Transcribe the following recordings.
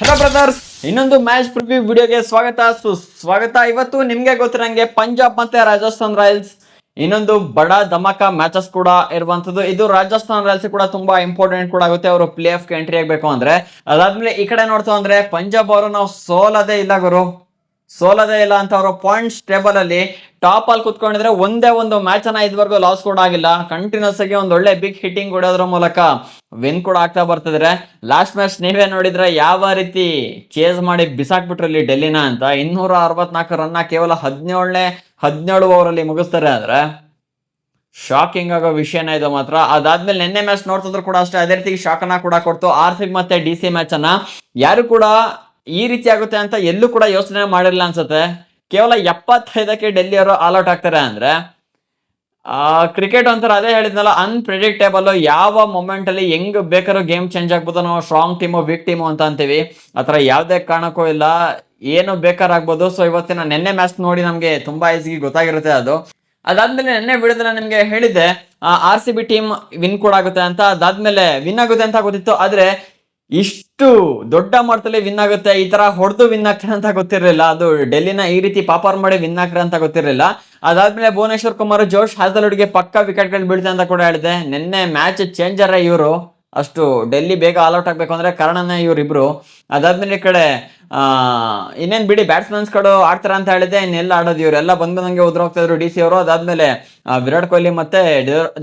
Hello brothers, ಇನ್ನೊಂದು match preview ವಿಡಿಯೋಗೆ ಸ್ವಾಗತ. ಇವತ್ತು ನಿಮ್ಗೆ ಗೊತ್ತಿರಂಗೆ ಪಂಜಾಬ್ ಮತ್ತೆ ರಾಜಸ್ಥಾನ್ ರಾಯಲ್ಸ್ ಇನ್ನೊಂದು ಬಡ ಧಮಾಕ ಮ್ಯಾಚಸ್ ಕೂಡ ಇರುವಂತದ್ದು. ಇದು ರಾಜಸ್ಥಾನ್ ರಾಯಲ್ಸ್ ಕೂಡ ತುಂಬಾ ಇಂಪಾರ್ಟೆಂಟ್ ಕೂಡ ಆಗುತ್ತೆ, ಅವರು ಪ್ಲೇ ಆಫ್ ಎಂಟ್ರಿ ಆಗ್ಬೇಕು ಅಂದ್ರೆ. ಅದಾದ್ಮೇಲೆ ಈ ಕಡೆ ನೋಡ್ತಾ ಅಂದ್ರೆ ಪಂಜಾಬ್ ಅವರು ನಾವು ಸೋಲದೇ ಇಲ್ಲ ಅಂತ ಅವರು ಪಾಯಿಂಟ್ಸ್ ಟೇಬಲ್ ಅಲ್ಲಿ ಟಾಪ್ ಅಲ್ಲಿ ಕುತ್ಕೊಂಡಿದ್ರೆ ಒಂದೇ ಒಂದು ಮ್ಯಾಚ್ ಅನ್ನ ಇದುವರೆಗೂ ಲಾಸ್ ಕೂಡ ಆಗಿಲ್ಲ. ಕಂಟಿನ್ಯೂಸ್ ಆಗಿ ಒಂದು ಒಳ್ಳೆ ಬಿಗ್ ಹಿಟ್ಟಿಂಗ್ ಹೊಡೆಯೋದ್ರ ಮೂಲಕ ವಿನ್ ಕೂಡ ಆಗ್ತಾ ಬರ್ತಿದ್ರೆ. ಲಾಸ್ಟ್ ಮ್ಯಾಚ್ ನೀವೇ ನೋಡಿದ್ರೆ ಯಾವ ರೀತಿ ಚೇಸ್ ಮಾಡಿ ಬಿಸಾಕ್ಬಿಟ್ರು ಇಲ್ಲಿ ಡೆಲ್ಲಿನ ಅಂತ. 264 ರನ್ ಕೇವಲ 17 ಓವರ್ ಅಲ್ಲಿ ಮುಗಿಸ್ತಾರೆ ಅಂದ್ರೆ ಶಾಕಿಂಗ್ ಆಗೋ ವಿಷಯನ ಇದು ಮಾತ್ರ. ಅದಾದ್ಮೇಲೆ ನಿನ್ನೆ ಮ್ಯಾಚ್ ನೋಡ್ತಿದ್ರು ಕೂಡ ಅಷ್ಟೇ, ಅದೇ ರೀತಿ ಶಾಕ್ ಅನ್ನ ಕೂಡ ಕೊಡ್ತು. RCB ಮತ್ತೆ DC ಮ್ಯಾಚ್ ಅನ್ನ ಯಾರು ಕೂಡ ಈ ರೀತಿ ಆಗುತ್ತೆ ಅಂತ ಎಲ್ಲೂ ಕೂಡ ಯೋಚನೆ ಮಾಡಿರಲಿಲ್ಲ ಅನ್ಸುತ್ತೆ. ಕೇವಲ 75ಕ್ಕೆ ಡೆಲ್ಲಿ ಅವರು ಆಲ್ ಔಟ್ ಆಗ್ತಾರೆ ಅಂದ್ರೆ ಕ್ರಿಕೆಟ್ ಒಂಥರ, ಅದೇ ಹೇಳಿದ್ನಲ್ಲ, ಅನ್ಪ್ರೆಡಿಕ್ಟೇಬಲ್. ಯಾವ ಮೊಮೆಂಟ್ ಅಲ್ಲಿ ಹೆಂಗ್ ಬೇಕಾದ್ರೂ ಗೇಮ್ ಚೇಂಜ್ ಆಗ್ಬೋದು. ನಾವು ಸ್ಟ್ರಾಂಗ್ ಟೀಮು ವೀಕ್ ಟೀಮು ಅಂತ ಅಂತೀವಿ, ಆತರ ಯಾವ್ದೇ ಕಾರಣಕ್ಕೂ ಇಲ್ಲ, ಏನು ಬೇಕಾರಾಗ್ಬೋದು. ಸೊ ಇವತ್ತಿನ ನಿನ್ನೆ ಮ್ಯಾಚ್ ನೋಡಿ ನಮ್ಗೆ ತುಂಬಾ ಈಸಿ ಗೊತ್ತಾಗಿರುತ್ತೆ ಅದು. ಅದಾದ್ಮೇಲೆ ನಿನ್ನೆ ವಿಡಿಯೋದಲ್ಲಿ ನಿಮ್ಗೆ ಹೇಳಿದ್ದೆ RCB ಟೀಮ್ ವಿನ್ ಕೂಡ ಆಗುತ್ತೆ ಅಂತ. ಅದಾದ್ಮೇಲೆ ವಿನ್ ಆಗುತ್ತೆ ಅಂತ ಗೊತ್ತಿತ್ತು, ಆದ್ರೆ ಇಷ್ಟು ದೊಡ್ಡ ಮಟ್ಟದಲ್ಲಿ ವಿನ್ ಆಗುತ್ತೆ, ಈ ತರ ಹೊಡೆದು ವಿನ್ ಆಗ್ತಾರೆ ಅಂತ ಗೊತ್ತಿರಲಿಲ್ಲ. ಅದು ಡೆಲ್ಲಿನ ಈ ರೀತಿ ಪಾಪರ್ ಮಾಡಿ ವಿನ್ ಆಗ್ತಾರೆ ಅಂತ ಗೊತ್ತಿರಲಿಲ್ಲ. ಅದಾದ್ಮೇಲೆ ಭುವನೇಶ್ವರ್ ಕುಮಾರ್, ಜೋಶ್ ಹಾಜಲ್ವುಡ್ಗೆ ಪಕ್ಕ ವಿಕೆಟ್ ಗಳು ಬೀಳ್ತಾರೆ ಅಂತ ಕೂಡ ಹೇಳಿದೆ. ನಿನ್ನೆ ಮ್ಯಾಚ್ ಚೇಂಜರ್ ಇವರು, ಅಷ್ಟು ಡೆಲ್ಲಿ ಬೇಗ ಆಲ್ ಔಟ್ ಆಗ್ಬೇಕು ಅಂದ್ರೆ ಕಾರಣನೇ ಇವರಿಬ್ರು. ಅದಾದ್ಮೇಲೆ ಈ ಕಡೆ ಇನ್ನೇನ್ ಬಿಡಿ, ಬ್ಯಾಟ್ಸ್ಮನ್ಸ್ ಗಳು ಆಡ್ತಾರ ಅಂತ ಹೇಳಿದೆ, ಇನ್ನೆಲ್ಲ ಆಡೋದು ಇವರೆಲ್ಲ ಬಂದಂಗೆ ಉದ್ರ ಹೋಗ್ತಾ ಇದ್ರು DC ಅವರು. ಅದಾದ್ಮೇಲೆ ವಿರಾಟ್ ಕೊಹ್ಲಿ ಮತ್ತೆ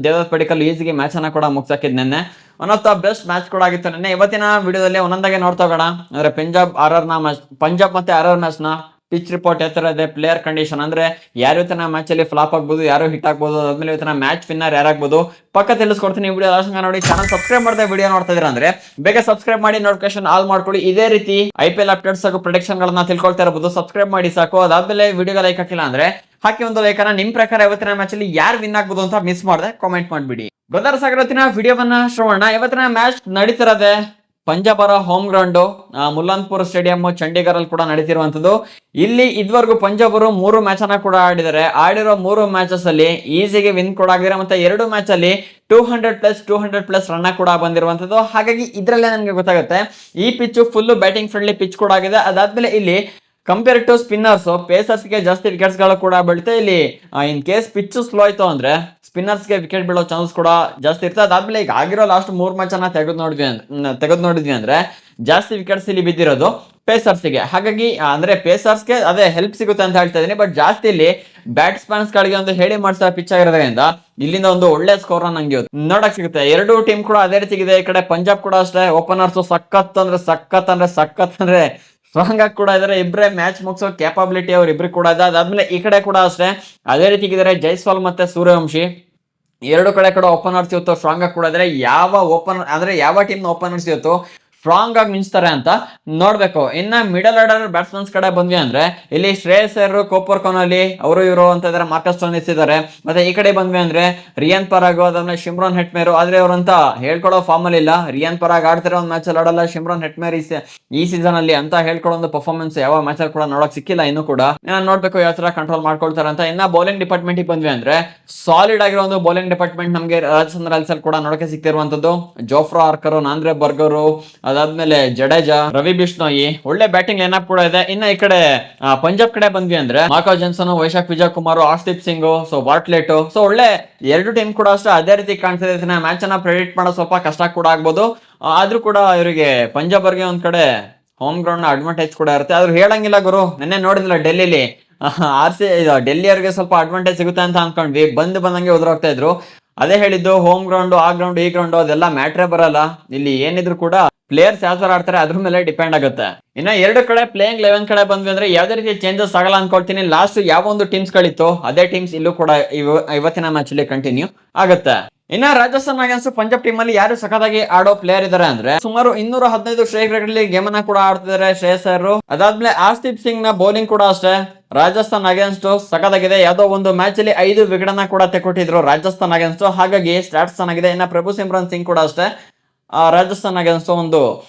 ದೇವದತ್ ಪಡಿಕಲ್ ಈಸಿಗೆ ಮ್ಯಾಚ್ ಅನ್ನ ಕೂಡ ಮುಗ್ಸಾಕಿದ್ ನಿನ್ನೆ. One of the best match ಕೂಡ ಆಗಿತ್ತು ನಿನ್ನೆ. ಇವತ್ತಿನ ವಿಡಿಯೋದಲ್ಲಿ ಒಂದೊಂದಾಗೆ ನೋಡ್ತಾ ಹೋಗೋಣ. ಅಂದ್ರೆ ಪಂಜಾಬ್ ಮತ್ತೆ RR ಮ್ಯಾಚ್ ನ ಪಿಚ್ ರಿಪೋರ್ಟ್ ಯಾವ ತರ ಇದೆ, ಪ್ಲೇಯರ್ ಕಂಡೀಷನ್, ಅಂದ್ರೆ ಯಾರು ಇವತ್ತಿನ ಮ್ಯಾಚ್ ಅಲ್ಲಿ ಫ್ಲಾಪ್ ಆಗ್ಬೋದು, ಯಾರು ಹಿಟ್ ಆಗ್ಬೋದು, ಅದಾದ್ಮೇಲೆ ಇವತ್ತಿನ ಮ್ಯಾಚ್ ವಿನ್ನರ್ ಯಾರಾಗ್ಬೋದು ಪಕ್ಕ ತಿಳಿಸ್ಕೊಡ್ತೀನಿ. ವಿಡಿಯೋ ಲಾಸ್ಟ್ ನೋಡಿ. ಚಾನಲ್ ಸಬ್ಸ್ಕ್ರೈಬ್ ಮಾಡದೆ ವಿಡಿಯೋ ನೋಡ್ತಾ ಇದ್ರ ಅಂದ್ರೆ ಬೇಗ ಸಬ್ಸ್ಕ್ರೈಬ್ ಮಾಡಿ, ನೋಟಿಫಿಕೇಶನ್ ಆಲ್ ಮಾಡ್ಕೊಳ್ಳಿ. ಇದೇ ರೀತಿ IPL ಅಪ್ಡೇಟ್ಸ್ ಹಾಗೂ ಪ್ರೊಡಿಕ್ಷನ್ ಗಳನ್ನ ತಿಳ್ಕೊಳ್ತಾ ಇರಬಹುದು. ಸಬ್ಸ್ಕ್ರೈಬ್ ಮಾಡಿ ಸಾಕು. ಅದಾದ್ಮೇಲೆ ವಿಡಿಯೋಗೆ ಲೈಕ್ ಹಾಕಿಲ್ಲ ಅಂದ್ರೆ ಹಾಕಿ ಒಂದು ಲೈಕ್ ಅನ್ನ. ನಿಮ್ ಪ್ರಕಾರ ಇವತ್ತಿನ ಮ್ಯಾಚ್ ಅಲ್ಲಿ ಯಾರು ವಿನ್ ಆಗ್ಬೋದು ಅಂತ ಮಿಸ್ ಮಾಡದೆ ಕಾಮೆಂಟ್ ಮಾಡ್ಬಿಡಿ. ಬ್ರದರ್ಸ್, ಇವತ್ತಿನ ವಿಡಿಯೋವನ್ನ ಶ್ರವಣ. ಇವತ್ತಿನ ಮ್ಯಾಚ್ ನಡೀತಿರೋದೆ ಪಂಜಾಬ್ ಅವರ ಹೋಮ್ ಗ್ರೌಂಡ್ ಮುಲ್ಲನ್ಪುರ್ ಸ್ಟೇಡಿಯಂ ಚಂಡೀಗಢ ಅಲ್ಲಿ ಕೂಡ ನಡೀತಿರುವಂತದ್ದು. ಇಲ್ಲಿ ಇದುವರೆಗೂ ಪಂಜಾಬ್ ಅವರು 3 ಮ್ಯಾಚ್ ಅನ್ನ ಕೂಡ ಆಡಿದ್ದಾರೆ. ಆಡಿರೋ 3 ಮ್ಯಾಚಸ್ ಅಲ್ಲಿ ಈಸಿಗೆ ವಿನ್ ಕೂಡ ಆಗಿದ್ದಾರೆ, ಮತ್ತೆ 2 ಮ್ಯಾಚ್ ಅಲ್ಲಿ 200+ ರನ್ ಕೂಡ ಬಂದಿರುವಂತದ್ದು. ಹಾಗಾಗಿ ಇದ್ರಲ್ಲೇ ನಮ್ಗೆ ಗೊತ್ತಾಗುತ್ತೆ ಈ pitch full batting friendly pitch ಕೂಡ ಆಗಿದೆ. ಅದಾದ್ಮೇಲೆ ಇಲ್ಲಿ ಕಂಪೇರ್ ಟು ಸ್ಪಿನ್ನರ್ಸ್, ಪೇಸರ್ಸ್ಗೆ ಜಾಸ್ತಿ ವಿಕೆಟ್ಸ್ ಗಳು ಕೂಡ ಬೀಳುತ್ತೆ. ಇಲ್ಲಿ ಇನ್ ಕೇಸ್ ಪಿಚ್ ಸ್ಲೋ ಆಯ್ತು ಅಂದ್ರೆ ಸ್ಪಿನ್ನರ್ಸ್ಗೆ ವಿಕೆಟ್ ಬೀಳೋ ಚಾನ್ಸ್ ಕೂಡ ಜಾಸ್ತಿ ಇರ್ತದೆ. ಅದಾದ್ಮೇಲೆ ಈಗ ಆಗಿರೋ ಲಾಸ್ಟ್ 3 ಮ್ಯಾಚ್ ಅನ್ನ ತೆಗೆದು ನೋಡಿದ್ವಿ ಅಂದ್ರೆ ಜಾಸ್ತಿ ವಿಕೆಟ್ಸ್ ಇಲ್ಲಿ ಬಿದ್ದಿರೋದು ಪೇಸರ್ಸ್ಗೆ. ಹಾಗಾಗಿ ಅಂದ್ರೆ ಪೇಸರ್ಸ್ಗೆ ಅದೇ ಹೆಲ್ಪ್ ಸಿಗುತ್ತೆ ಅಂತ ಹೇಳ್ತಾ ಇದೀನಿ. ಬಟ್ ಜಾಸ್ತಿ ಇಲ್ಲಿ ಬ್ಯಾಟ್ಸ್ಮನ್ಸ್ ಗಳಿಗೆ ಒಂದು ಹೇಳಿ ಮಾಡಿಸೋ ಪಿಚ್ ಆಗಿರೋದ್ರಿಂದ ಇಲ್ಲಿಂದ ಒಂದು ಒಳ್ಳೆ ಸ್ಕೋರ್ ನಂಗೆ ನೋಡಕ್ ಸಿಗುತ್ತೆ. 2 ಟೀಮ್ ಕೂಡ ಅದೇ ರೀತಿಗಿದೆ. ಈ ಕಡೆ ಪಂಜಾಬ್ ಕೂಡ ಅಷ್ಟೇ, ಓಪನರ್ಸ್ ಸಖತ್ ಅಂದ್ರೆ ಸ್ಟ್ರಾಂಗ್ ಆಗಿ ಕೂಡ ಇದಾರೆ. ಇಬ್ಬರೇ ಮ್ಯಾಚ್ ಮುಗಿಸೋ ಕ್ಯಾಪಬಿಲಿಟಿ ಅವ್ರು ಇಬ್ರು ಕೂಡ ಇದೆ. ಅದಾದ್ಮೇಲೆ ಈ ಕಡೆ ಕೂಡ ಅಷ್ಟೇ ಅದೇ ರೀತಿಗಿದ್ದಾರೆ, ಜೈಸ್ವಾಲ್ ಮತ್ತೆ ಸೂರ್ಯವಂಶಿ. 2 ಕಡೆ ಓಪನರ್ಸ್ ಇವತ್ತು ಸ್ಟ್ರಾಂಗ್ ಆಗಿ ಕೂಡ ಇದಾರೆ. ಯಾವ ಟೀಮ್ ನ ಓಪನರ್ಸ್ ಇವತ್ತು ಸ್ಟ್ರಾಂಗ್ ಆಗಿ ಮಿಂಚ್ತಾರೆ ಅಂತ ನೋಡ್ಬೇಕು. ಇನ್ನ ಮಿಡಲ್ ಆರ್ಡರ್ ಬ್ಯಾಟ್ಸ್ಮನ್ಸ್ ಕಡೆ ಬಂದ್ವಿ ಅಂದ್ರೆ ಇಲ್ಲಿ ಶ್ರೇಯಸ್ ಅಯ್ಯರ್, ಕೋಪರ್ ಕೊಹ್ಲಿ ಅವರು ಇವರು ಅಂತ ಇದಾರೆ, ಮಾರ್ಕಸ್ ಸ್ಟೋನಿಸ್ ಇದ್ದಾರೆ. ಮತ್ತೆ ಈ ಕಡೆ ಬಂದ್ವಿ ಅಂದ್ರೆ ರಿಯಾನ್ ಪರಾಗ್, ಅದಾದ್ಮೇಲೆ ಶಿಮ್ರಾನ್ ಹೆಟ್ಮೇರ್. ಆದ್ರೆ ಅವರಂತ ಹೇಳ್ಕೊಡೋ ಫಾರ್ಮ್ ಅಲ್ಲಿ ಇಲ್ಲ. ರಿಯಾನ್ ಪರಾಗ್ ಆಡ್ತಾರೆ, ಒಂದು ಮ್ಯಾಚ್ ಅಲ್ಲಿ ಆಡಲ್ಲ. ಶಿಮ್ರಾನ್ ಹೆಟ್ಮೇರ್ ಈ ಸೀಸನ್ ಅಲ್ಲಿ ಅಂತ ಹೇಳ್ಕೊಡೋ ಒಂದು ಪರ್ಫಾರ್ಮೆನ್ಸ್ ಯಾವ ಮ್ಯಾಚ್ ಅಲ್ಲಿ ಕೂಡ ನೋಡಕ್ ಸಿಕ್ಕಿಲ್ಲ ಇನ್ನು ಕೂಡ. ನೋಡ್ಬೇಕು ಯಾವ ತರ ಕಂಟ್ರೋಲ್ ಮಾಡ್ಕೊಳ್ತಾರೆ ಅಂತ. ಇನ್ನ ಬೌಲಿಂಗ್ ಡಿಪಾರ್ಟ್ಮೆಂಟ್ ಬಂದ್ವಿ ಅಂದ್ರೆ ಸಾಲಿಡ್ ಆಗಿರೋ ಒಂದು ಬೌಲಿಂಗ್ ಡಿಪಾರ್ಟ್ಮೆಂಟ್ ನಮಗೆ ರಾಜಸ್ಥಾನ್ ರಾಯಲ್ಸ್ ಅಲ್ಲಿ ಕೂಡ ನೋಡಕ್ಕೆ ಸಿಕ್ತಿರುವಂತದ್ದು. ಜೋಫ್ರಾ ಆರ್ಕರ್, ನಾಂದ್ರೆ ಬರ್ಗರ್, ಅದಾದ್ಮೇಲೆ ಜಡೇಜಾ, ರವಿ ಬಿಷ್ಣೋಯಿ, ಒಳ್ಳೆ ಬ್ಯಾಟಿಂಗ್ ಲೈನ್ ಅಪ್ ಕೂಡ ಇದೆ. ಇನ್ನ ಈ ಕಡೆ ಪಂಜಾಬ್ ಕಡೆ ಬಂದ್ವಿ ಅಂದ್ರೆ Marco Jansen, Vyshak Vijay Kumar, Arshdeep Singh, so Bartlett. So ಒಳ್ಳೆ 2 ಟೀಮ್ ಕೂಡ ಅಷ್ಟೇ ಅದೇ ರೀತಿ ಕಾಣ್ತಿದೆ. ಮ್ಯಾಚ್ ಅನ್ನ ಪ್ರೆಡಿಕ್ಟ್ ಮಾಡೋದು ಸ್ವಲ್ಪ ಕಷ್ಟ ಕೂಡ ಆಗ್ಬೋದು. ಆದ್ರೂ ಕೂಡ ಇವರಿಗೆ ಪಂಜಾಬ್ ಅವ್ರಿಗೆ ಒಂದ್ ಕಡೆ ಹೋಮ್ ಗ್ರೌಂಡ್ ನ ಅಡ್ವಾಂಟೇಜ್ ಕೂಡ ಇರುತ್ತೆ. ಆದ್ರೂ ಹೇಳಂಗಿಲ್ಲ ಗುರು, ನಿನ್ನೆ ನೋಡಿದ್ರಲ್ಲ ಡೆಲ್ಲಿಲಿ ಡೆಲ್ಲಿ ಅವ್ರಿಗೆ ಸ್ವಲ್ಪ ಅಡ್ವಾಂಟೇಜ್ ಸಿಗುತ್ತೆ ಅಂತ ಅನ್ಕೊಂಡ್ವಿ. ಬಂದಂಗೆ ಹೋಗ್ತಾ ಇದ್ರು. ಅದೇ ಹೇಳಿದ್ದು, ಹೋಮ್ ಗ್ರೌಂಡ್, ಆ ಗ್ರೌಂಡ್, ಈ ಗ್ರೌಂಡ್ ಅದೆಲ್ಲ ಮ್ಯಾಟ್ರೇ ಬರಲ್ಲ. ಇಲ್ಲಿ ಏನಿದ್ರು ಕೂಡ ಪ್ಲೇಯರ್ಸ್ ಯಾವ ತರ ಆಡ್ತಾರೆ ಅದ್ರ ಮೇಲೆ ಡಿಪೆಂಡ್ ಆಗುತ್ತೆ. ಇನ್ನ 2 ಕಡೆ ಪ್ಲೇಯಿಂಗ್ 11 ಕಡೆ ಬಂದ್ವಿ ಅಂದ್ರೆ ಯಾವ್ದೇ ರೀತಿ ಚೇಂಜಸ್ ಆಗಲ್ಲ ಅನ್ಕೊಳ್ತೀನಿ. ಲಾಸ್ಟ್ ಯಾವ ಒಂದು ಟೀಮ್ಸ್ ಗಳಿತ್ತು ಅದೇ ಟೀಮ್ಸ್ ಇಲ್ಲೂ ಕೂಡ ಇವತ್ತಿನ ಮ್ಯಾಚ್ ಅಲ್ಲಿ ಕಂಟಿನ್ಯೂ ಆಗುತ್ತೆ. ಇನ್ನ ರಾಜಸ್ಥಾನ್ ರಾಯಲ್ಸ್ ಪಂಜಾಬ್ ಟೀಮ್ ಅಲ್ಲಿ ಯಾರು ಸಖತ್ತಾಗಿ ಆಡೋ ಪ್ಲೇಯರ್ ಇದಾರೆ ಅಂದ್ರೆ ಸುಮಾರು 215 ಸ್ಟ್ರೈಕ್ ಗೇಮ್ ಅನ್ನ ಕೂಡ ಆಡ್ತಿದ್ದಾರೆ ಶ್ರೇಯಸ್ ಅಯ್ಯರ್. ಅದಾದ್ಮೇಲೆ ಆರ್ಸ್ದೀಪ್ ಸಿಂಗ್ ನ ಬೌಲಿಂಗ್ ಕೂಡ ಅಷ್ಟೇ ರಾಜಸ್ಥಾನ್ ಅಗೇನ್ಸ್ಟ್ ಸಖತ್ತಾಗಿದೆ. ಯಾವ್ದೋ ಒಂದು ಮ್ಯಾಚ್ ಅಲ್ಲಿ 5 ವಿಕೆಟ್ ಅನ್ನ ಕೂಡ ತೆಕೊಟ್ಟಿದ್ರು ರಾಜಸ್ಥಾನ್ ಅಗೇನ್ಸ್ಟ್. ಹಾಗಾಗಿ ಸ್ಟಾಟ್ಸ್ ಚೆನ್ನಾಗಿದೆ. ಇನ್ನ ಪ್ರಭು ಸಿಮ್ರನ್ ಸಿಂಗ್ ಕೂಡ ಅಷ್ಟೇ ರಾಜಸ್ಥಾನ್ ಅಗೇನ್ಸ್ಟ್ ಒಂದು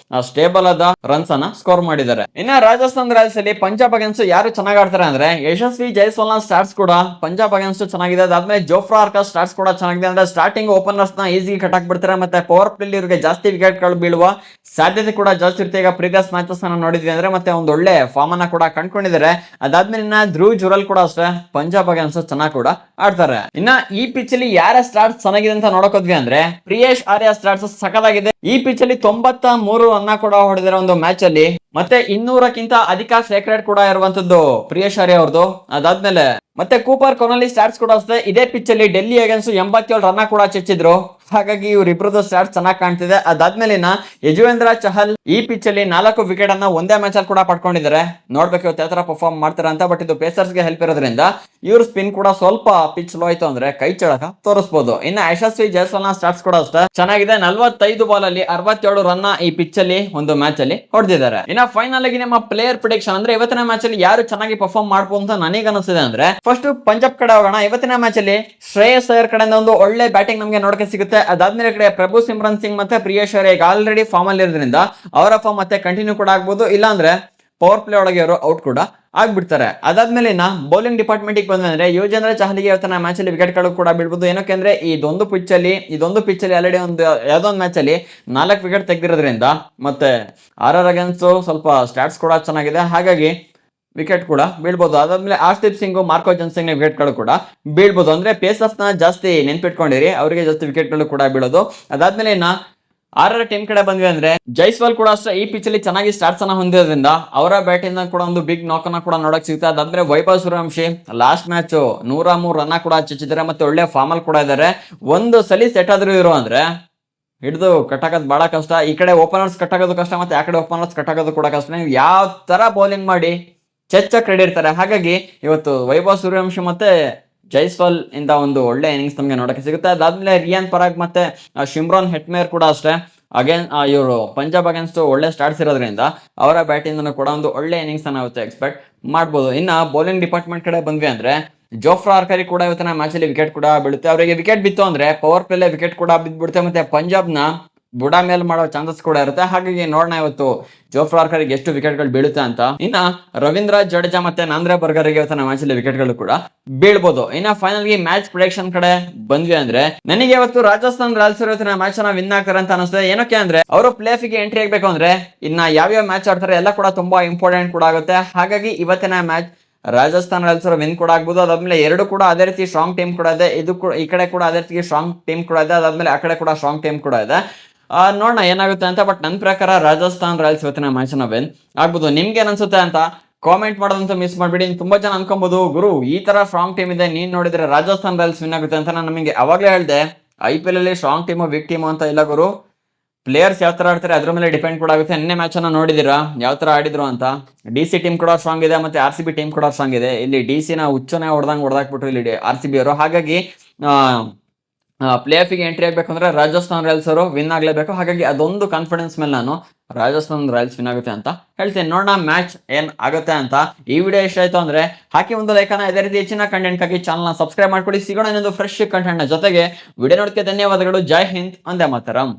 ಸ್ಟೇಬಲ್ ಆದ ರನ್ಸ್ ಅನ್ನ ಸ್ಕೋರ್ ಮಾಡಿದ್ದಾರೆ. ಇನ್ನ ರಾಜಸ್ಥಾನ್ ರಾಯಲ್ಸ್ ಅಲ್ಲಿ ಪಂಜಾಬ್ ಅಗೇನ್ಸ್ಟ್ ಯಾರು ಚೆನ್ನಾಗಿ ಆಡ್ತಾರೆ ಅಂದ್ರೆ ಯಶಸ್ವಿ ಜೈಸ್ವಾಲ್ ನ ಸ್ಟಾರ್ಟ್ಸ್ ಕೂಡ ಪಂಜಾಬ್ ಅಗೇನ್ಸ್ಟ್ ಚೆನ್ನಾಗಿದೆ. ಅದಾದ್ಮೇಲೆ ಜೋಫ್ರಾ ಆರ್ಕರ್ ಸ್ಟಾರ್ಟ್ಸ್ ಕೂಡ ಚೆನ್ನಾಗಿದೆ. ಅಂದ್ರೆ ಸ್ಟಾರ್ಟಿಂಗ್ ಓಪನರ್ಸ್ ನ ಈಸಿ ಕಟಾಕ್ ಬಿಡ್ತಾರೆ, ಮತ್ತೆ ಪವರ್ ಪ್ಲೇ ಇವರಿಗೆ ಜಾಸ್ತಿ ವಿಕೆಟ್ ಗಳು ಬೀಳುವ ಸಾಧ್ಯತೆ ಕೂಡ ಜಾಸ್ತಿ ಇರುತ್ತೆ. ಈಗ ಪ್ರೀವಿಯಸ್ ಮ್ಯಾಚಸ್ ಅನ್ನ ನೋಡಿದ್ವಿ ಅಂದ್ರೆ ಮತ್ತೆ ಒಂದು ಒಳ್ಳೆ ಫಾರ್ಮ್ ಅನ್ನ ಕೂಡ ಕಂಡುಕೊಂಡಿದ್ದಾರೆ. ಅದಾದ್ಮೇಲೆ ಇನ್ನ ಧ್ರುವ್ ಜುರಲ್ ಕೂಡ ಅಷ್ಟೇ ಪಂಜಾಬ್ ಅಗೇನ್ಸ್ಟ್ ಚೆನ್ನಾಗಿ ಕೂಡ ಆಡ್ತಾರೆ. ಇನ್ನ ಈ ಪಿಚ್ ಅಲ್ಲಿ ಯಾರ ಸ್ಟಾರ್ಟ್ಸ್ ಚೆನ್ನಾಗಿದೆ ಅಂತ ನೋಡಕೋದ್ವಿ ಅಂದ್ರೆ ಪ್ರಿಯೇಶ್ ಆರ್ಯ ಸ್ಟಾರ್ಟ್ಸ್ ಸಖತ್ತಾಗಿದೆ. ಈ ಪಿಚ್ ಅಲ್ಲಿ 93 ರನ್ ಕೂಡ ಹೊಡೆದಿರೋ ಒಂದು ಮ್ಯಾಚ್ ಅಲ್ಲಿ ಮತ್ತೆ 200ಕ್ಕಿಂತ ಅಧಿಕ ಸ್ಟ್ರೈಕ್ ಕೂಡ ಇರುವಂತದ್ದು ಪ್ರಿಯೇಶ್ ಆರ್ಯ ಅವ್ರದ್ದು. ಅದಾದ್ಮೇಲೆ ಮತ್ತೆ ಕೂಪರ್ ಕೊನಾಲಿ ಸ್ಟಾರ್ಟ್ಸ್ ಕೂಡ ಅಷ್ಟೇ ಇದೇ ಪಿಚ್ ಅಲ್ಲಿ ಡೆಲ್ಲಿ ಅಗೇನ್ಸ್ಟ್ 87 ರನ್ ಕೂಡ ಚೆಚ್ಚಿದ್ರು. ಹಾಗಾಗಿ ಇವ್ರಿಬ್ರದ್ದು ಸ್ಟಾರ್ಟ್ ಚೆನ್ನಾಗಿ ಕಾಣ್ತಿದೆ. ಅದಾದ್ಮೇಲೆ ಯಜುವೇಂದ್ರ ಚಹಲ್ ಈ ಪಿಚ್ ಅಲ್ಲಿ 4 ವಿಕೆಟ್ ಅನ್ನ ಒಂದೇ ಮ್ಯಾಚ್ ಅಲ್ಲಿ ಕೂಡ ಪಡ್ಕೊಂಡಿದ್ದಾರೆ. ನೋಡ್ಬೇಕು ಇವತ್ತು ಯಾವ ತರ ಪರ್ಫಾರ್ಮ್ ಮಾಡ್ತಾರೆ ಅಂತ. ಬಟ್ ಇದು ಪೇಸರ್ಸ್ ಗೆ ಹೆಲ್ಪ್ ಇರೋದ್ರಿಂದ ಇವ್ರ ಸ್ಪಿನ್ ಕೂಡ ಸ್ವಲ್ಪ ಪಿಚ್ ಲೋ ಆಯ್ತು ಅಂದ್ರೆ ಕೈ ಚಳಕ ತೋರಿಸಬಹುದು. ಇನ್ನು ಯಶಸ್ವಿ ಜೈಸ್ವಾಲ್ ನ ಸ್ಟಾರ್ಟ್ಸ್ ಕೂಡ ಅಷ್ಟೇ ಚೆನ್ನಾಗಿದೆ. 45 ಬಾಲ್ ಅಲ್ಲಿ 67 ರನ್ ಈ ಪಿಚ್ ಅಲ್ಲಿ ಒಂದು ಮ್ಯಾಚ್ ಅಲ್ಲಿ ಹೊಡೆದಿದ್ದಾರೆ. ಇನ್ನ ಫೈನಲ್ ಆಗಿ ನಮ್ಮ ಪ್ಲೇಯರ್ ಪ್ರಿಡಿಕ್ಷನ್ ಅಂದ್ರೆ ಇವತ್ತಿನ ಮ್ಯಾಚ್ ಅಲ್ಲಿ ಯಾರು ಚೆನ್ನಾಗಿ ಪರ್ಫಾರ್ಮ್ ಮಾಡಬಹುದು ಅಂತ ನನಗೆ ಅನಿಸಿದೆ ಅಂದ್ರೆ ಫಸ್ಟ್ ಪಂಜಾಬ್ ಕಡೆ ಹೋಗೋಣ. ಇವತ್ತಿನ ಮ್ಯಾಚ್ ಅಲ್ಲಿ ಶ್ರೇಯಸ್ ಅಯ್ಯರ್ ಕಡೆಯಿಂದ ಒಂದು ಒಳ್ಳೆ ಬ್ಯಾಟಿಂಗ್ ನಮಗೆ ನೋಡಕ್ಕೆ ಸಿಗುತ್ತೆ. ಅದಾದ್ಮೇಲೆ ಕಡೆ ಪ್ರಭು ಸಿಮ್ರನ್ ಸಿಂಗ್ ಮತ್ತೆ ಪ್ರಿಯೇಶ್ ಆರ್ಯ ಈಗ ಆಲ್ರೆಡಿ ಫಾರ್ಮ್ ಅಲ್ಲಿ ಇರೋದ್ರಿಂದ ಅವರ ಫಾರ್ಮ್ ಮತ್ತೆ ಕಂಟಿನ್ಯೂ ಕೂಡ ಆಗ್ಬಹುದು, ಇಲ್ಲಾಂದ್ರೆ ಪವರ್ ಪ್ಲೇ ಒಳಗೆ ಅವರು ಔಟ್ ಕೂಡ ಆಗ್ಬಿಡ್ತಾರೆ. ಅದಾದ್ಮೇಲೆ ಬೌಲಿಂಗ್ ಡಿಪಾರ್ಟ್ಮೆಂಟ್ ಬಂದ್ರೆ ಯುಜೇಂದ್ರ ಚಹಲ್ಗೆ ಇವತ್ತಿನ ಮ್ಯಾಚ್ ಅಲ್ಲಿ ವಿಕೆಟ್ ಗಳು ಕೂಡ ಬೀಳ್ಬಹುದು. ಏನಕ್ಕೆ ಅಂದ್ರೆ ಇದೊಂದು ಪಿಚ್ ಅಲ್ಲಿ ಆಲ್ರೆಡಿ ಒಂದು ಯಾವ್ದೋ ಒಂದು ಮ್ಯಾಚ್ ಅಲ್ಲಿ 4 ವಿಕೆಟ್ ತೆಗೆದಿರೋದ್ರಿಂದ ಮತ್ತೆ ಆರ್ ಅಗೇನ್ಸ್ಟ್ ಸ್ವಲ್ಪ ಸ್ಟಾಟ್ಸ್ ಕೂಡ ಚೆನ್ನಾಗಿದೆ, ಹಾಗಾಗಿ ವಿಕೆಟ್ ಕೂಡ ಬೀಳ್ಬಹುದು. ಅದಾದ್ಮೇಲೆ ಆರ್ಶದೀಪ್ ಸಿಂಗ್ ಮಾರ್ಕೋ ಜನ್ಸಿಂಗ್ ವಿಕೆಟ್ ಗಳು ಕೂಡ ಬೀಳ್ಬಹುದು. ಅಂದ್ರೆ ಪೇಸರ್ಸ್ ನ ಜಾಸ್ತಿ ನೆನ್ಪಿಟ್ಕೊಂಡಿರಿ, ಅವರಿಗೆ ಜಾಸ್ತಿ ವಿಕೆಟ್ ಗಳು ಕೂಡ ಬೀಳೋದು. ಅದಾದ್ಮೇಲೆ ಟೀಮ್ ಕಡೆ ಬಂದ್ವಿ ಅಂದ್ರೆ ಜೈಸ್ವಾಲ್ ಕೂಡ ಅಷ್ಟೇ ಈ ಪಿಚ್ ಅಲ್ಲಿ ಚೆನ್ನಾಗಿ ಸ್ಟಾರ್ಟ್ಸ್ ಅನ್ನ ಹೊಂದಿರೋದ್ರಿಂದ ಅವರ ಬ್ಯಾಟಿಂಗ್ ಕೂಡ ಒಂದು ಬಿಗ್ ನಾಕ್ ಅನ್ನ ಕೂಡ ನೋಡಕ್ ಸಿಗುತ್ತೆ. ಅದಾದ್ಮೇಲೆ Vaibhav Suryavanshi last match 103 run ಕೂಡ ಚಚ್ಚಿದ್ದಾರೆ, ಮತ್ತೆ ಒಳ್ಳೆ ಫಾರ್ಮ್ ಅಲ್ಲಿ ಕೂಡ ಇದ್ದಾರೆ. ಒಂದು ಸಲಿ ಸೆಟ್ ಆದ್ರೂ ಇರೋ ಅಂದ್ರೆ ಹಿಡಿದು ಕಟ್ಟಾಕೋದು ಬಹಳ ಕಷ್ಟ. ಈ ಕಡೆ ಓಪನರ್ಸ್ ಕಟ್ಟಾಕೋದು ಕಷ್ಟ, ಮತ್ತೆ ಆ ಕಡೆ ಓಪನರ್ಸ್ ಕಟ್ಟಾಕೋದು ಕೂಡ ಕಷ್ಟ. ನೀವು ಯಾವ ತರ ಬೌಲಿಂಗ್ ಮಾಡಿ ಚೆಚ್ಚಕ್ ರೆಡಿ ಇರ್ತಾರೆ. ಹಾಗಾಗಿ ಇವತ್ತು ವೈಭವ್ ಸೂರ್ಯವಂಶಿ ಮತ್ತೆ ಜೈಸ್ವಾಲ್ ಇಂದ ಒಂದು ಒಳ್ಳೆ ಇನ್ನಿಂಗ್ಸ್ ನಮಗೆ ನೋಡಕ್ಕೆ ಸಿಗುತ್ತೆ. ಅದಾದ್ಮೇಲೆ ರಿಯಾನ್ ಪರಾಗ್ ಮತ್ತೆ ಶಿಮ್ರಾನ್ ಹೆಟ್ಮೇರ್ ಕೂಡ ಅಷ್ಟೇ ಇವರು ಪಂಜಾಬ್ ಅಗೇನ್ಸ್ಟ್ ಒಳ್ಳೆ ಸ್ಟಾರ್ಟ್ಸ್ ಇರೋದ್ರಿಂದ ಅವರ ಬ್ಯಾಟಿಂಗ್ ಕೂಡ ಒಂದು ಒಳ್ಳೆ ಇನ್ನಿಂಗ್ಸ್ ಅನ್ನ ಎಕ್ಸ್ಪೆಕ್ಟ್ ಮಾಡ್ಬೋದು. ಇನ್ನ ಬೌಲಿಂಗ್ ಡಿಪಾರ್ಟ್ಮೆಂಟ್ ಕಡೆ ಬಂದ್ವಿ ಅಂದ್ರೆ ಜೋಫ್ರಾ ಆರ್ಕರಿ ಕೂಡ ಇವತ್ತಿನ ಮ್ಯಾಚ್ ಅಲ್ಲಿ ವಿಕೆಟ್ ಕೂಡ ಬೀಳುತ್ತೆ. ಅವರಿಗೆ ವಿಕೆಟ್ ಬಿತ್ತು ಅಂದ್ರೆ ಪವರ್ ಪ್ಲೇ ವಿಕೆಟ್ ಕೂಡ ಬಿದ್ದುಬಿಡುತ್ತೆ, ಮತ್ತೆ ಪಂಜಾಬ್ ನ ಬುಡಾ ಮೇಲ್ ಮಾಡೋ ಚಾನ್ಸಸ್ ಕೂಡ ಇರುತ್ತೆ. ಹಾಗಾಗಿ ನೋಡೋಣ ಇವತ್ತು ಜೋಫ್ರಾ ಆರ್ಕರ್ಗೆ ಎಷ್ಟು ವಿಕೆಟ್ ಗಳು ಬೀಳುತ್ತೆ ಅಂತ. ಇನ್ನ ರವೀಂದ್ರ ಜಡೇಜಾ ಮತ್ತೆ ನಾಂದ್ರೆ ಬರ್ಗರ್ಗೆ ಇವತ್ತಿನ ಮ್ಯಾಚ್ ಅಲ್ಲಿ ವಿಕೆಟ್ ಗಳು ಕೂಡ ಬೀಳ್ಬೋದು. ಇನ್ನ ಫೈನಲ್ ಗೆ ಮ್ಯಾಚ್ ಪ್ರೊಡಿಕ್ಷನ್ ಕಡೆ ಬಂದ್ವಿ ಅಂದ್ರೆ ನನಗೆ ಇವತ್ತು ರಾಜಸ್ಥಾನ್ ರಾಯಲ್ಸ್ ಇವತ್ತಿನ ಮ್ಯಾಚ್ ಅನ್ನ ವಿನ್ ಆಗ್ತಾರೆ ಅಂತ ಅನಿಸ್ತದೆ. ಏನಕ್ಕೆ ಅಂದ್ರೆ ಅವರು ಪ್ಲೇ ಆಫ್ ಗೆ ಎಂಟ್ರಿ ಆಗ್ಬೇಕು ಅಂದ್ರೆ ಇನ್ನ ಯಾವ್ಯಾವ ಮ್ಯಾಚ್ ಆಡ್ತಾರೆ ಎಲ್ಲ ಕೂಡ ತುಂಬಾ ಇಂಪಾರ್ಟೆಂಟ್ ಕೂಡ ಆಗುತ್ತೆ. ಹಾಗಾಗಿ ಇವತ್ತಿನ ಮ್ಯಾಚ್ ರಾಜಸ್ಥಾನ್ ರಾಯಲ್ಸ್ ವಿನ್ ಕೂಡ ಆಗ್ಬೋದು. ಅದಾದ್ಮೇಲೆ ಎರಡು ಕೂಡ ಅದೇ ರೀತಿ ಸ್ಟ್ರಾಂಗ್ ಟೀಮ್ ಕೂಡ ಇದೆ, ಈ ಕಡೆ ಕೂಡ ಅದೇ ರೀತಿ ಸ್ಟ್ರಾಂಗ್ ಟೀಮ್ ಕೂಡ ಇದೆ, ಅದಾದ್ಮೇಲೆ ಆ ಕಡೆ ಕೂಡ ಸ್ಟ್ರಾಂಗ್ ಟೀಮ್ ಕೂಡ ಇದೆ. ನೋಡೋಣ ಏನಾಗುತ್ತೆ ಅಂತ. ಬಟ್ ನನ್ನ ಪ್ರಕಾರ ರಾಜಸ್ಥಾನ್ ರಾಯಲ್ಸ್ ಇವತ್ತಿನ ಮ್ಯಾಚ್ ನ ವಿನ್ ಆಗ್ಬೋದು. ನಿಮ್ಗೆ ಅನ್ಸುತ್ತೆ ಅಂತ ಕಾಮೆಂಟ್ ಮಾಡೋದಂತ ಮಿಸ್ ಮಾಡ್ಬಿಡಿ. ತುಂಬಾ ಜನ ಅನ್ಕೊಬಹುದು ಗುರು ಈ ತರ ಸ್ಟ್ರಾಂಗ್ ಟೀಮ್ ಇದೆ, ನೀನ್ ನೋಡಿದ್ರೆ ರಾಜಸ್ಥಾನ್ ರಾಯಲ್ಸ್ ವಿನ್ ಆಗುತ್ತೆ ಅಂತ. ನಾನು ನಮಗೆ ಅವಾಗಲೇ ಹೇಳಿದೆ IPL ಅಲ್ಲಿ ಸ್ಟ್ರಾಂಗ್ ಟೀಮು ವೀಕ್ ಟೀಮು ಅಂತ ಇಲ್ಲ ಗುರು, ಪ್ಲೇಯರ್ಸ್ ಯಾವ ತರ ಆಡ್ತಾರೆ ಅದ್ರ ಮೇಲೆ ಡಿಪೆಂಡ್ ಕೂಡ ಆಗುತ್ತೆ. ನಿನ್ನೆ ಮ್ಯಾಚ್ ಅನ್ನ ನೋಡಿದಿರಾ ಯಾವ ತರ ಆಡಿದ್ರು ಅಂತ. DC ಟೀಮ್ ಕೂಡ ಸ್ಟ್ರಾಂಗ್ ಇದೆ, ಮತ್ತೆ RCB ಟೀಮ್ ಕೂಡ ಸ್ಟ್ರಾಂಗ್ ಇದೆ. ಇಲ್ಲಿ DC ನ ಹುಚ್ಚನೆ ಹೊಡೆದಾಕ್ಬಿಟ್ರು ಇಲ್ಲಿ RCB ಅವರು. ಹಾಗಾಗಿ ಪ್ಲೇ ಆಫ್ ಗೆ ಎಂಟ್ರಿ ಆಗ್ಬೇಕಂದ್ರೆ ರಾಜಸ್ಥಾನ್ ರಾಯಲ್ಸ್ ಅವರು ವಿನ್ ಆಗ್ಲೇಬೇಕು. ಹಾಗಾಗಿ ಅದೊಂದು ಕಾನ್ಫಿಡೆನ್ಸ್ ಮೇಲೆ ನಾನು ರಾಜಸ್ಥಾನ್ ರಾಯಲ್ಸ್ ವಿನ್ ಆಗುತ್ತೆ ಅಂತ ಹೇಳ್ತೀನಿ. ನೋಡೋಣ ಮ್ಯಾಚ್ ಏನ್ ಆಗುತ್ತೆ ಅಂತ. ಈ ವಿಡಿಯೋ ಇಷ್ಟ ಆಯ್ತು ಅಂದ್ರೆ ಹಾಕಿ ಒಂದು ಲೈಕ್ ಅನ್ನ, ಇದೇ ರೀತಿ ಹೆಚ್ಚಿನ ಕಂಟೆಂಟ್ ಆಗಿ ಚಾನಲ್ ಸಬ್ಸ್ಕ್ರೈಬ್ ಮಾಡ್ಕೊಡಿ. ಸಿಗೋಣ ಇನ್ನೊಂದು ಫ್ರೆಶ್ ಕಂಟೆಂಟ್ ನ ಜೊತೆಗೆ. ವಿಡಿಯೋ ನೋಡಕ್ಕೆ ಧನ್ಯವಾದಗಳು. ಜೈ ಹಿಂದ್, ವಂದೇ ಮಾತರಂ.